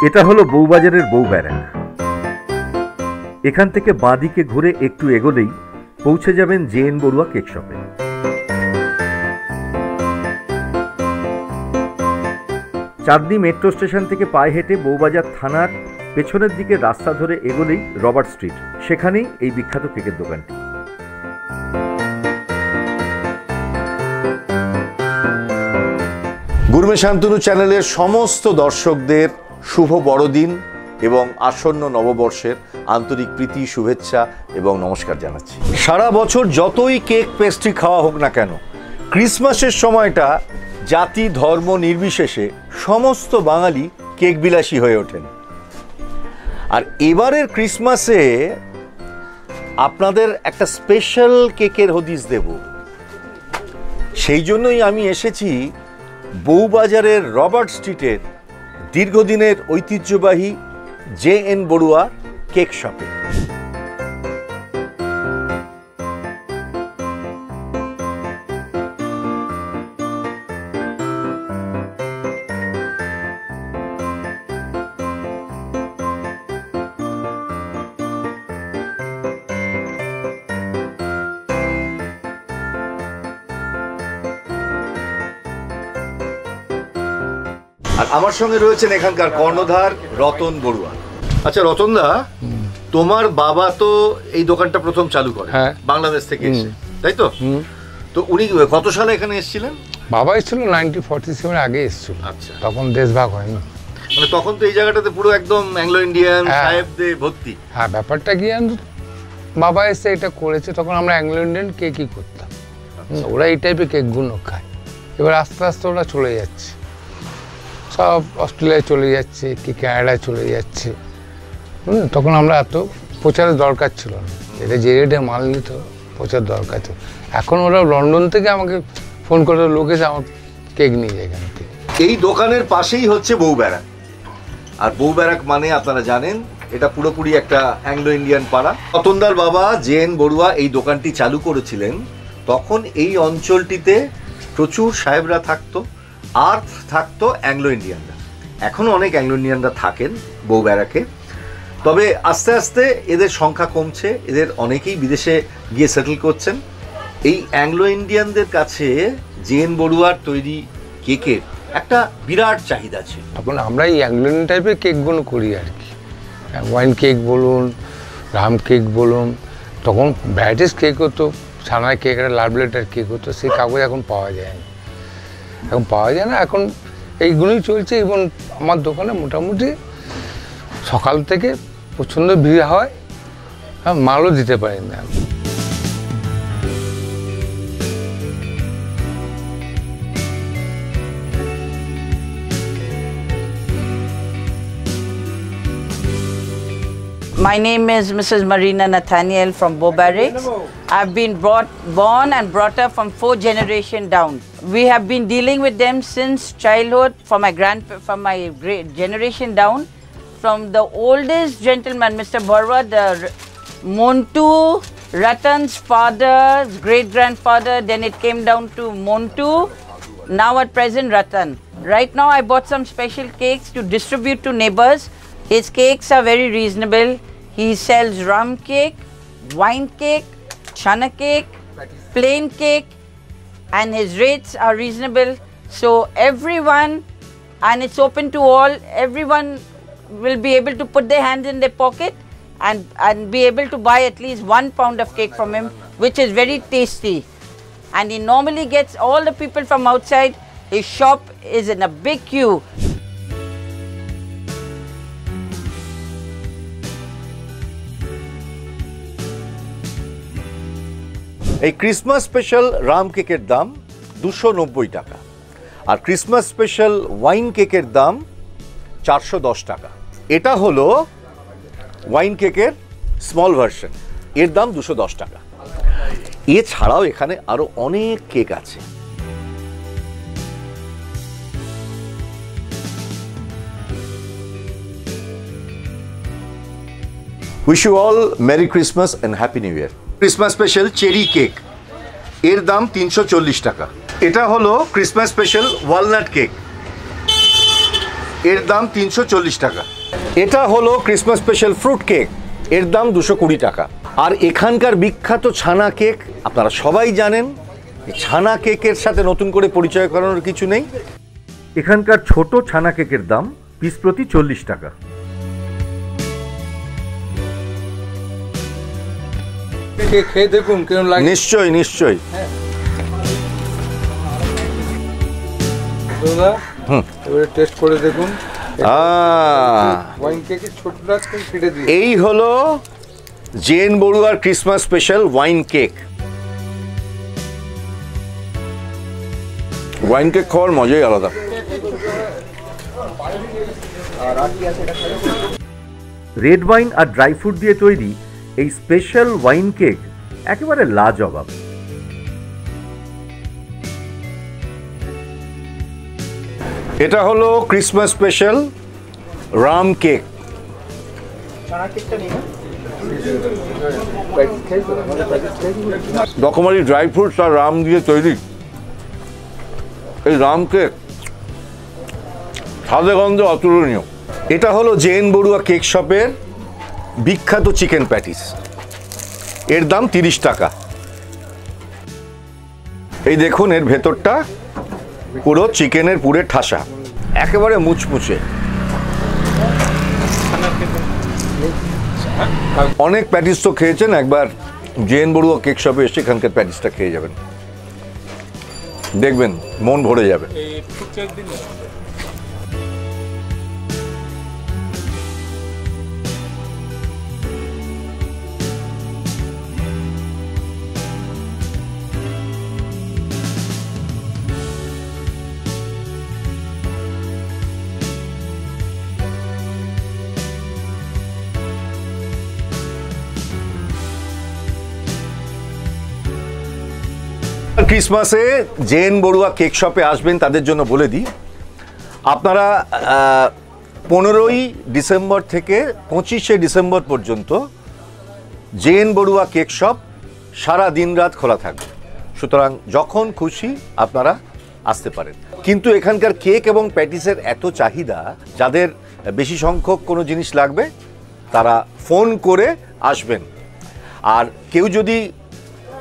এটা হলো বউবাজারের বউ ব্যারাক। এখান থেকে বাঁদিকে ঘুরে একটু এগোলেই পৌঁছে যাবেন জে.এন. বড়ুয়া কেক শপে। চাঁদনী মেট্রো স্টেশন থেকে পায়ে হেঁটে বউবাজার থানার পেছনের দিকে রাস্তা ধরে এগোলেই রবার্ট স্ট্রিট, সেখানেই এই বিখ্যাত কেকের দোকানটি। গুরমে শান্তনু চ্যানেলের সমস্ত দর্শকদের শুভ বড়দিন এবং আসন্ন নববর্ষের আন্তরিক প্রীতি, শুভেচ্ছা এবং নমস্কার জানাচ্ছি। সারা বছর যতই কেক পেস্ট্রি খাওয়া হোক না কেন, ক্রিসমাসের সময়টা জাতি ধর্ম নির্বিশেষে সমস্ত বাঙালি কেক বিলাসী হয়ে ওঠেন। আর এবারের ক্রিসমাসে আপনাদের একটা স্পেশাল কেকের হদিস দেব। সেই জন্যই আমি এসেছি বউবাজারের রবার্ট স্ট্রিটের দীর্ঘদিনের ঐতিহ্যবাহী জে.এন. বড়ুয়া কেক শপে। আর আমার সঙ্গে রয়েছেন এখানকার কর্ণধার রতন বড়ুয়া। আচ্ছা রতনদা, তোমার বাবা তো এই দোকানটা প্রথম চালু করে বাংলাদেশ থেকে এসে, তাই তো? তো উনি কত সালে এখানে এসেছিলেন? বাবা এসেছিল 1947 আগে এসেছিল। আচ্ছা, তখন দেশ ভাগ হয়নি। মানে তখন তো এই জায়গাটাতে পুরো একদম অ্যাংলো ইন্ডিয়ান সাহেবদের ভর্তি। হ্যাঁ, ব্যাপারটা কি বাবা এসে এটা করেছে, তখন আমরা অ্যাংলো ইন্ডিয়ান কেকই করতাম। ওরা এই টাইপের কেকগুলো খায়। এবার আস্তে আস্তে ওরা চলে যাচ্ছে, সব অস্ট্রেলিয়ায় চলে যাচ্ছে, কি কানাডায় চলে যাচ্ছে। তখন আমরা এত প্রচারের দরকার ছিল না, এটা যে রেটে মাল নিত প্রচার দরকার ছিল। এখন ওরা লন্ডন থেকে আমাকে ফোন করে লোক এসে আমার কেক নিয়ে যায় এখান থেকে। এই দোকানের পাশেই হচ্ছে বউ ব্যারাক। আর বউ ব্যারাক মানে আপনারা জানেন এটা পুরোপুরি একটা অ্যাংলো ইন্ডিয়ান পাড়া। রতনদার বাবা জে.এন. বড়ুয়া এই দোকানটি চালু করেছিলেন, তখন এই অঞ্চলটিতে প্রচুর সাহেবরা থাকতো, আর থাকতো অ্যাংলো ইন্ডিয়ানরা। এখনও অনেক অ্যাংলো ইন্ডিয়ানরা থাকেন বউ ব্যারাকে, তবে আস্তে আস্তে এদের সংখ্যা কমছে, এদের অনেকেই বিদেশে গিয়ে সেটেল করছেন। এই অ্যাংলো ইন্ডিয়ানদের কাছে জে.এন. বড়ুয়ার তৈরি কেকের একটা বিরাট চাহিদা ছিল। তখন আমরা এই অ্যাংলো ইন্ডিয়ান টাইপের কেকগুলো করি আর কি, ওয়াইন কেক বলুন, রাম কেক বলুন, তখন ভ্যারাইটিস কেক হতো, ছানার কেক, একটা লাডলেটার কেক হতো, সেই কাগজ এখন পাওয়া যায় না। এখন পাওয়া যায় না, এখন এইগুলোই চলছে। এবং আমার দোকানে মোটামুটি সকাল থেকে প্রচণ্ড ভিড় হয়, মালও দিতে পারি না। My name is Mrs. Marina Nathaniel from Beaubarrix. I've been born and brought up from 4th generation down. We have been dealing with them since childhood, from my great generation down. From the oldest gentleman, Mr. Bharwa, the Montu, Ratan's father's great-grandfather, then it came down to Montu, now at present Ratan. Right now I bought some special cakes to distribute to neighbors. His cakes are very reasonable. He sells rum cake, wine cake, chana cake, plain cake, and his rates are reasonable. So everyone, and it's open to all, everyone will be able to put their hand in their pocket and be able to buy at least 1 pound of cake from him, which is very tasty. And he normally gets all the people from outside. His shop is in a big queue. এই Christmas special Ram কেকের দাম 290 টাকা, আর Christmas special wine কেকের দাম 410 টাকা। এটা হলো wine কেকের স্মল ভার্সন, এর দাম 210 টাকা। এছাড়াও এখানে আরো অনেক কেক আছে। Wish you all merry Christmas and happy new year. Christmas special cherry cake, এর দাম 340 টাকা। এটা হলো ক্রিসমাস স্পেশাল ওয়ালনাট কেক, এর দাম 340 টাকা। এটা হলো ক্রিসমাস স্পেশাল ফ্রুট কেক, এর দাম 220 টাকা। আর এখানকার বিখ্যাত ছানা কেক আপনারা সবাই জানেন, ছানা কেকের সাথে নতুন করে পরিচয় করানোর কিছু নেই। এখানকার ছোট ছানা কেকের দাম পিস প্রতি 40 টাকা। খেয়ে দেখুন কেমন লাগে। নিশ্চয়ই নিশ্চয়ই। এবারে টেস্ট করে দেখুন। আহ, ওয়াইন কেকের ছোটটা কেটে দিই। এই হলো জেন বড়ুয়ার Christmas special wine cake. Wine cake খাওয়ার মজাই আলাদা। রেড ওয়াইন আর ড্রাই ফ্রুট দিয়ে তৈরি এই স্পেশাল ওয়াইন কেক একেবারে লাজবাব। এটা হলো ক্রিসমাস স্পেশাল রাম কেক। রকমারি ড্রাই ফ্রুটস আর রাম দিয়ে তৈরি এই রাম কেক স্বাদে গন্ধে অতুলনীয়। এটা হলো জেন বড়ুয়া কেক শপের বিখ্যাত চিকেন প্যাটিস, এর দাম 30 টাকা। এই দেখুন এর ভেতরটা পুরো চিকেনের পুরে ঠাসা, একেবারে মুচমুচে। অনেক প্যাটিস তো খেয়েছেন, একবার জেন বড়ুয়া কেক শপে এসে এখানকার প্যাটিসটা খেয়ে যাবেন, দেখবেন মন ভরে যাবে। ক্রিসমাসে জেন বড়ুয়া কেক শপে আসবেন তাদের জন্য বলে দিই, আপনারা 15ই ডিসেম্বর থেকে 25শে ডিসেম্বর পর্যন্ত জেন বড়ুয়া কেক শপ সারা দিন রাত খোলা থাকবে, সুতরাং যখন খুশি আপনারা আসতে পারেন। কিন্তু এখানকার কেক এবং প্যাটিসের এত চাহিদা, যাদের বেশি সংখ্যক কোনো জিনিস লাগবে তারা ফোন করে আসবেন। আর কেউ যদি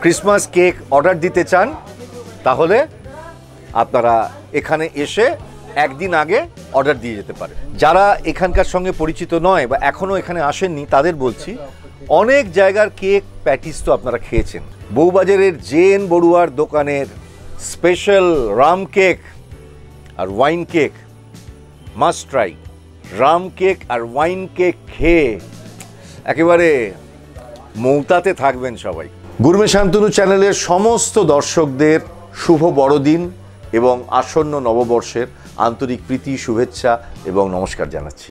ক্রিসমাস কেক অর্ডার দিতে চান তাহলে আপনারা এখানে এসে একদিন আগে অর্ডার দিয়ে যেতে পারেন। যারা এখানকার সঙ্গে পরিচিত নয় বা এখনও এখানে আসেননি তাদের বলছি, অনেক জায়গার কেক প্যাটিস তো আপনারা খেয়েছেন, বউবাজারের জেন বড়ুয়ার দোকানের স্পেশাল রাম কেক আর wine cake must try. Rum cake আর ওয়াইন কেক খেয়ে একেবারে মৌতাতে থাকবেন সবাই। গুরমে শান্তনু চ্যানেলের সমস্ত দর্শকদের শুভ বড়দিন এবং আসন্ন নববর্ষের আন্তরিক প্রীতি, শুভেচ্ছা এবং নমস্কার জানাচ্ছি।